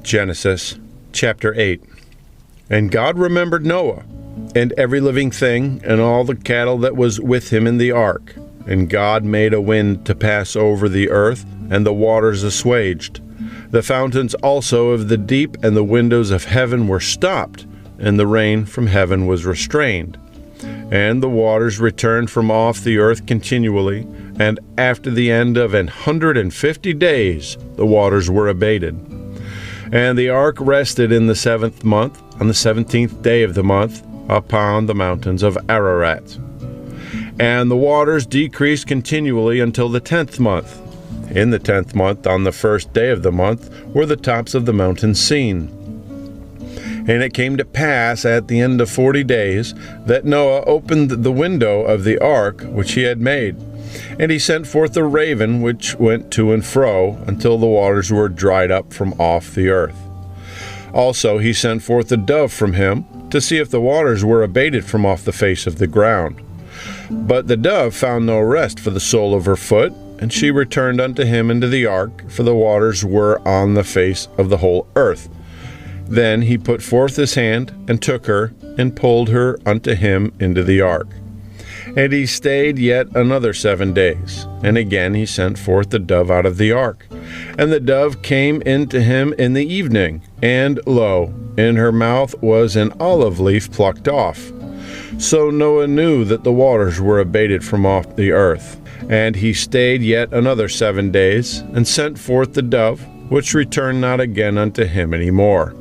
Genesis chapter 8. And God remembered Noah, and every living thing, and all the cattle that was with him in the ark. And God made a wind to pass over the earth, and the waters assuaged. The fountains also of the deep and the windows of heaven were stopped, and the rain from heaven was restrained. And the waters returned from off the earth continually, and after the end of 150 days the waters were abated. And the ark rested in the 7th month, on the 17th day of the month, upon the mountains of Ararat. And the waters decreased continually until the 10th month. In the 10th month, on the 1st day of the month, were the tops of the mountains seen. And it came to pass at the end of 40 days that Noah opened the window of the ark which he had made. And he sent forth a raven which went to and fro until the waters were dried up from off the earth. Also he sent forth a dove from him to see if the waters were abated from off the face of the ground. But the dove found no rest for the sole of her foot, and she returned unto him into the ark, for the waters were on the face of the whole earth. Then he put forth his hand, and took her, and pulled her unto him into the ark. And he stayed yet another 7 days. And again he sent forth the dove out of the ark. And the dove came into him in the evening, and lo, in her mouth was an olive leaf plucked off. So Noah knew that the waters were abated from off the earth. And he stayed yet another 7 days, and sent forth the dove, which returned not again unto him any more.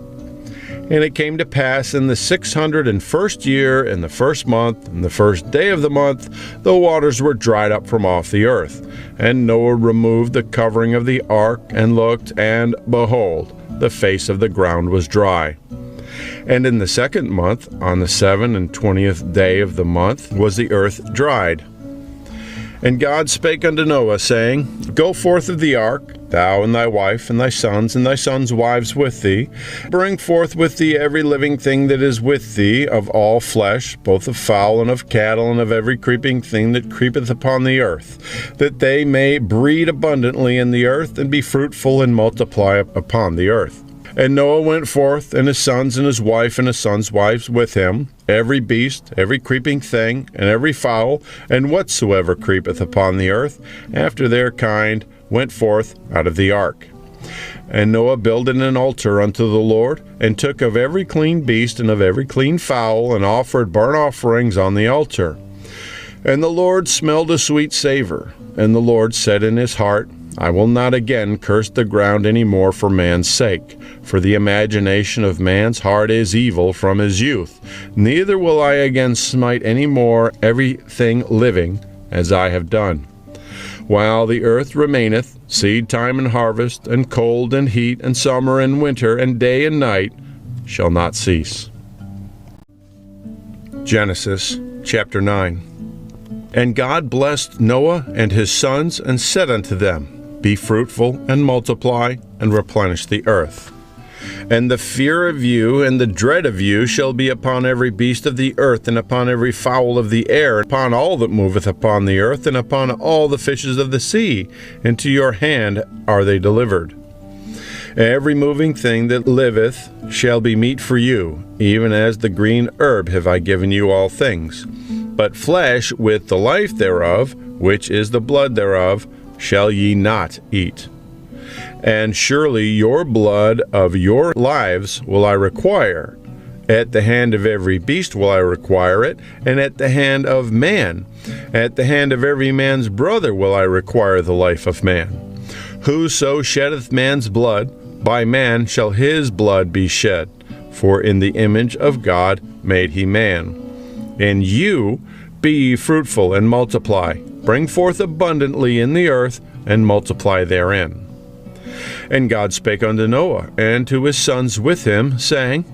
And it came to pass in the 601st year, in the 1st month, in the 1st day of the month, the waters were dried up from off the earth. And Noah removed the covering of the ark, and looked, and behold, the face of the ground was dry. And in the 2nd month, on the 27th day of the month, was the earth dried. And God spake unto Noah, saying, Go forth of the ark, thou and thy wife, and thy sons' wives with thee. Bring forth with thee every living thing that is with thee, of all flesh, both of fowl and of cattle, and of every creeping thing that creepeth upon the earth, that they may breed abundantly in the earth, and be fruitful and multiply upon the earth. And Noah went forth, and his sons and his wife and his sons' wives with him, every beast, every creeping thing, and every fowl, and whatsoever creepeth upon the earth, after their kind, went forth out of the ark. And Noah builded an altar unto the Lord, and took of every clean beast and of every clean fowl, and offered burnt offerings on the altar. And the Lord smelled a sweet savor. And the Lord said in his heart, I will not again curse the ground any more for man's sake, for the imagination of man's heart is evil from his youth. Neither will I again smite any more everything living, as I have done. While the earth remaineth, seed time and harvest, and cold and heat, and summer and winter, and day and night shall not cease. Genesis chapter 9. And God blessed Noah and his sons, and said unto them, Be fruitful, and multiply, and replenish the earth. And the fear of you and the dread of you shall be upon every beast of the earth, and upon every fowl of the air, and upon all that moveth upon the earth, and upon all the fishes of the sea. Into your hand are they delivered. Every moving thing that liveth shall be meat for you, even as the green herb have I given you all things. But flesh with the life thereof, which is the blood thereof, shall ye not eat. And surely your blood of your lives will I require. At the hand of every beast will I require it, and at the hand of man. At the hand of every man's brother will I require the life of man. Whoso sheddeth man's blood, by man shall his blood be shed. For in the image of God made he man. And you, be ye fruitful, and multiply. Bring forth abundantly in the earth, and multiply therein. And God spake unto Noah, and to his sons with him, saying,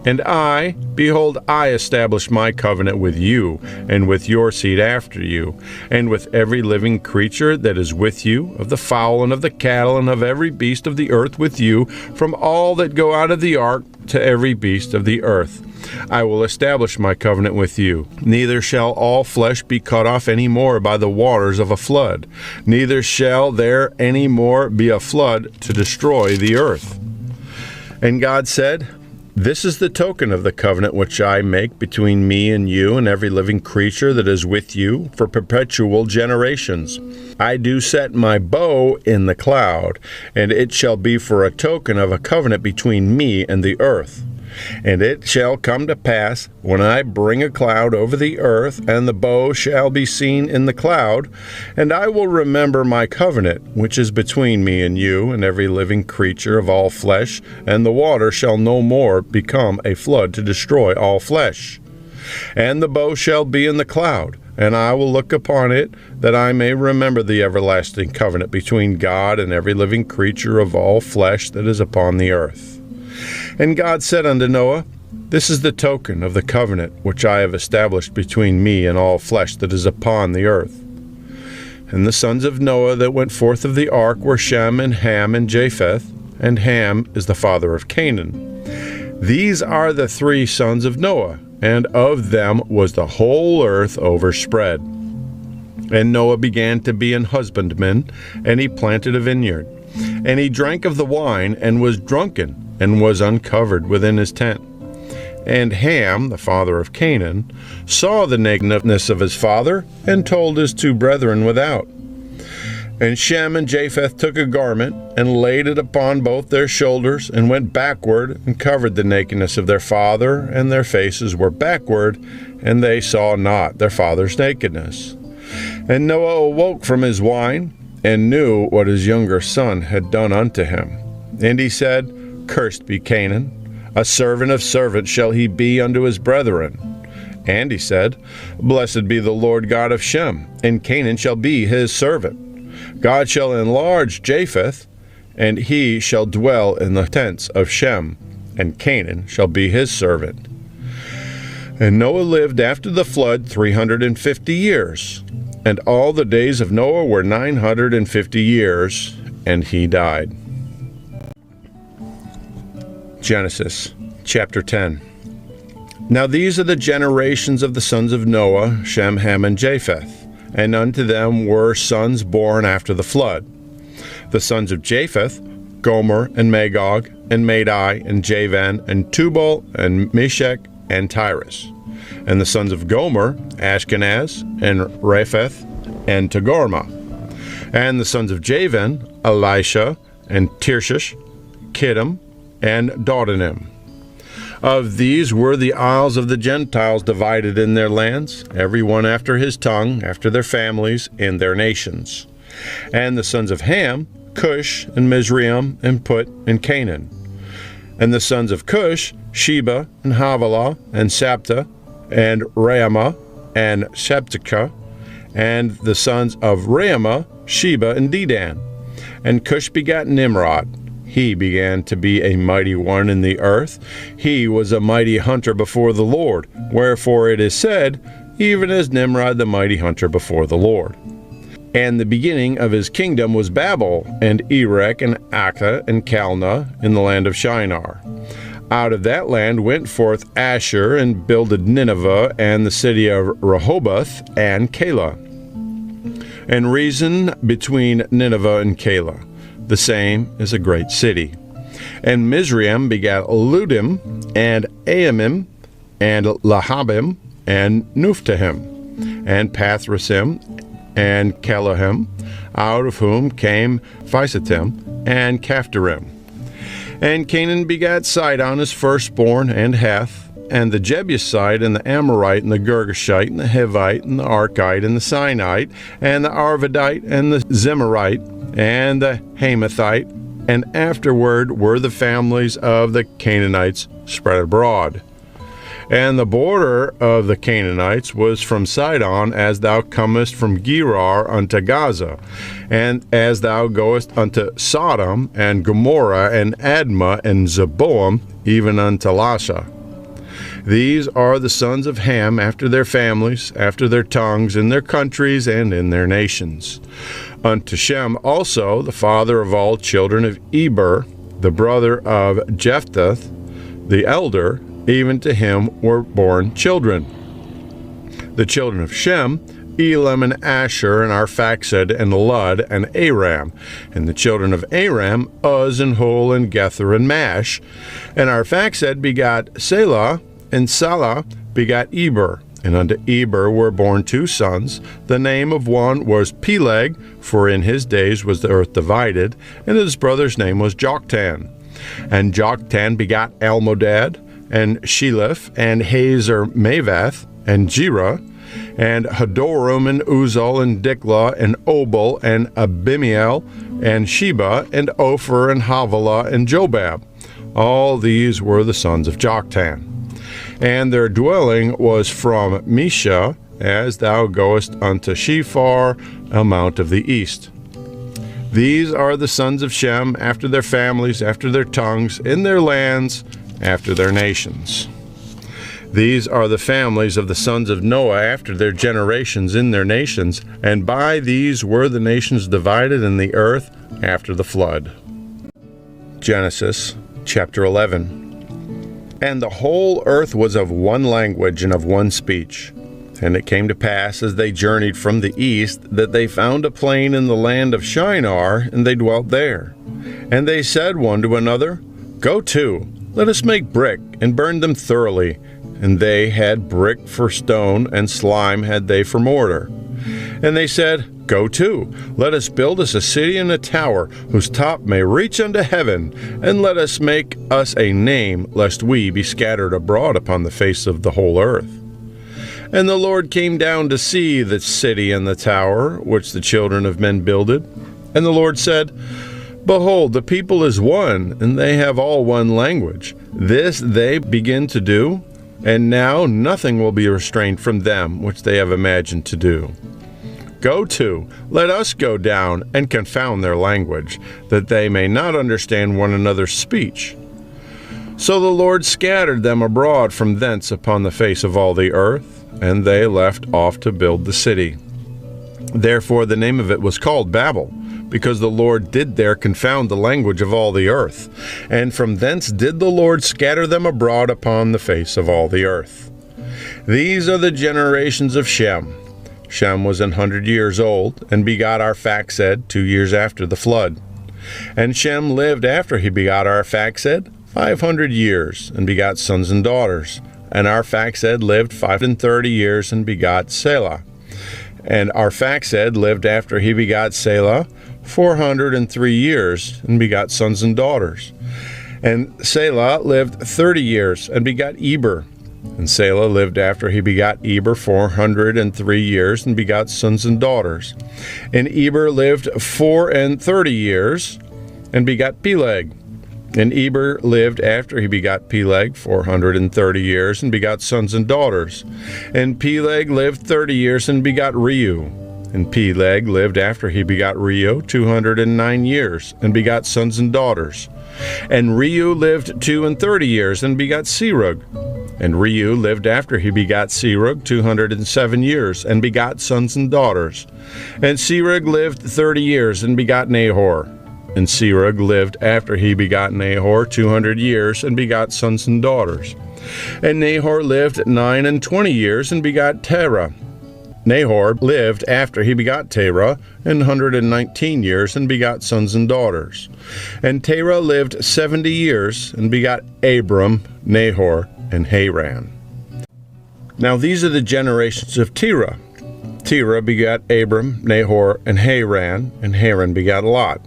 And I, behold, I establish my covenant with you, and with your seed after you, and with every living creature that is with you, of the fowl and of the cattle, and of every beast of the earth with you, from all that go out of the ark to every beast of the earth. I will establish my covenant with you. Neither shall all flesh be cut off any more by the waters of a flood, neither shall there any more be a flood to destroy the earth. And God said, "This is the token of the covenant which I make between me and you and every living creature that is with you for perpetual generations. I do set my bow in the cloud, and it shall be for a token of a covenant between me and the earth. And it shall come to pass, when I bring a cloud over the earth, and the bow shall be seen in the cloud, and I will remember my covenant, which is between me and you and every living creature of all flesh, and the water shall no more become a flood to destroy all flesh. And the bow shall be in the cloud, and I will look upon it, that I may remember the everlasting covenant between God and every living creature of all flesh that is upon the earth." And God said unto Noah, "This is the token of the covenant which I have established between me and all flesh that is upon the earth." And the sons of Noah that went forth of the ark were Shem and Ham and Japheth, and Ham is the father of Canaan. These are the three sons of Noah, and of them was the whole earth overspread. And Noah began to be an husbandman, and he planted a vineyard. And he drank of the wine, and was drunken, and was uncovered within his tent. And Ham, the father of Canaan, saw the nakedness of his father, and told his two brethren without. And Shem and Japheth took a garment, and laid it upon both their shoulders, and went backward, and covered the nakedness of their father, and their faces were backward, and they saw not their father's nakedness. And Noah awoke from his wine, and knew what his younger son had done unto him. And he said, "Cursed be Canaan, a servant of servants shall he be unto his brethren." And he said, "Blessed be the Lord God of Shem, and Canaan shall be his servant. God shall enlarge Japheth, and he shall dwell in the tents of Shem, and Canaan shall be his servant." And Noah lived after the flood 350 years, and all the days of Noah were 950 years, and he died. Genesis chapter 10. Now these are the generations of the sons of Noah, Shem, Ham, and Japheth, and unto them were sons born after the flood. The sons of Japheth, Gomer, and Magog, and Madai, and Javan, and Tubal, and Meshech, and Tyrus. And the sons of Gomer, Ashkenaz, and Rapheth, and Togarmah. And the sons of Javan, Elisha, and Tirshish, Kittim, and Dodanim. Of these were the isles of the Gentiles divided in their lands, every one after his tongue, after their families, in their nations. And the sons of Ham, Cush, and Mizraim, and Put, and Canaan. And the sons of Cush, Sheba, and Havilah, and Sabta, and Raamah, and Sabteka. And the sons of Raamah, Sheba, and Dedan. And Cush begat Nimrod. He began to be a mighty one in the earth. He was a mighty hunter before the Lord. Wherefore it is said, even as Nimrod the mighty hunter before the Lord. And the beginning of his kingdom was Babel, and Erech, and Akkah, and Calneh, in the land of Shinar. Out of that land went forth Asher, and builded Nineveh, and the city of Rehoboth, and Calah. And reason between Nineveh and Calah. The same is a great city. And Mizraim begat Ludim, and Aamim, and Lahabim, and Nuphtahim, and Pathrasim, and Kelahim, out of whom came Physatim, and Caphtorim. And Canaan begat Sidon his firstborn, and Heth, and the Jebusite, and the Amorite, and the Girgashite, and the Hivite, and the Archite, and the Sinite, and the Arvadite, and the Zemarite, and the Hamathite, and afterward were the families of the Canaanites spread abroad. And the border of the Canaanites was from Sidon, as thou comest from Gerar unto Gaza, and as thou goest unto Sodom, and Gomorrah, and Admah, and Zeboam, even unto Lasha. These are the sons of Ham after their families, after their tongues, in their countries, and in their nations. Unto Shem also, the father of all children of Eber, the brother of Jephthah, the elder, even to him were born children. The children of Shem, Elam, and Asher, and Arphaxad, and Lud, and Aram. And the children of Aram, Uz, and Hul, and Gether, and Mash. And Arphaxad begot Selah, and Salah begot Eber. And unto Eber were born 2 sons. The name of one was Peleg, for in his days was the earth divided, and his brother's name was Joktan. And Joktan begot Almodad, and Sheleph, and Hazer Mavath, and Jerah, and Hadoram, and Uzal, and Diklah, and Obal, and Abimiel, and Sheba, and Ophir, and Havilah, and Jobab. All these were the sons of Joktan. And their dwelling was from Mesha, as thou goest unto Shephar, a mount of the east. These are the sons of Shem, after their families, after their tongues, in their lands, after their nations. These are the families of the sons of Noah after their generations in their nations, and by these were the nations divided in the earth after the flood. Genesis chapter 11. And the whole earth was of one language and of one speech. And it came to pass, as they journeyed from the east, that they found a plain in the land of Shinar, and they dwelt there. And they said one to another, Go to, let us make brick, and burn them thoroughly. And they had brick for stone, and slime had they for mortar. And they said, Go to, let us build us a city and a tower, whose top may reach unto heaven, and let us make us a name, lest we be scattered abroad upon the face of the whole earth. And the Lord came down to see the city and the tower, which the children of men builded. And the Lord said, Behold, the people is one, and they have all one language. This they begin to do, and now nothing will be restrained from them which they have imagined to do. Go to, let us go down and confound their language, that they may not understand one another's speech. So the Lord scattered them abroad from thence upon the face of all the earth, and they left off to build the city. Therefore the name of it was called Babel, because the Lord did there confound the language of all the earth. And from thence did the Lord scatter them abroad upon the face of all the earth. These are the generations of Shem. Shem was 100 years old, and begot Arphaxad 2 years after the flood. And Shem lived after he begot Arphaxad 500 years, and begot sons and daughters. And Arphaxad lived 35 years, and begot Selah. And Arphaxad lived after he begot Selah 403 years, and begot sons and daughters. And Selah lived 30 years, and begot Eber. And Selah lived after he begot Eber 403 years, and begot sons and daughters. And Eber lived 34 years, and begot Peleg. And Eber lived after he begot Peleg 430 years, and begot sons and daughters. And Peleg lived 30 years, and begot Reu. And Peleg lived after he begot Reu 209 years, and begot sons and daughters. And Reu lived 32 years, and begot Serug. And Reu lived after he begot Serug 207 years, and begot sons and daughters. And Serug lived 30 years, and begot Nahor. And Serug lived after he begot Nahor 200 years, and begot sons and daughters. And Nahor lived 29 years, and begot Terah. Nahor lived after he begot Terah 119 years, and begot sons and daughters. And Terah lived 70 years, and begot Abram, Nahor, and Haran. Now these are the generations of Terah. Terah begot Abram, Nahor, and Haran begot Lot.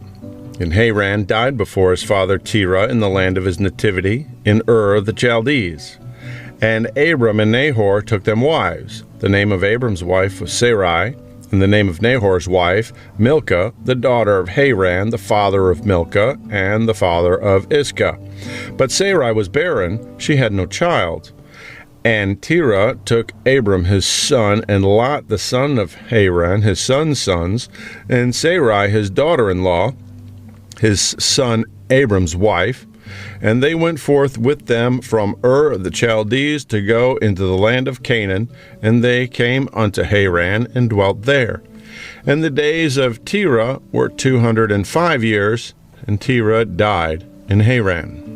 And Haran died before his father Terah in the land of his nativity, in Ur of the Chaldees. And Abram and Nahor took them wives. The name of Abram's wife was Sarai, and the name of Nahor's wife, Milcah, the daughter of Haran, the father of Milcah, and the father of Iscah. But Sarai was barren, she had no child. And Terah took Abram his son, and Lot the son of Haran, his son's sons, and Sarai his daughter-in-law, his son Abram's wife, and they went forth with them from Ur of the Chaldees to go into the land of Canaan, and they came unto Haran and dwelt there. And the days of Terah were 205 years, and Terah died in Haran.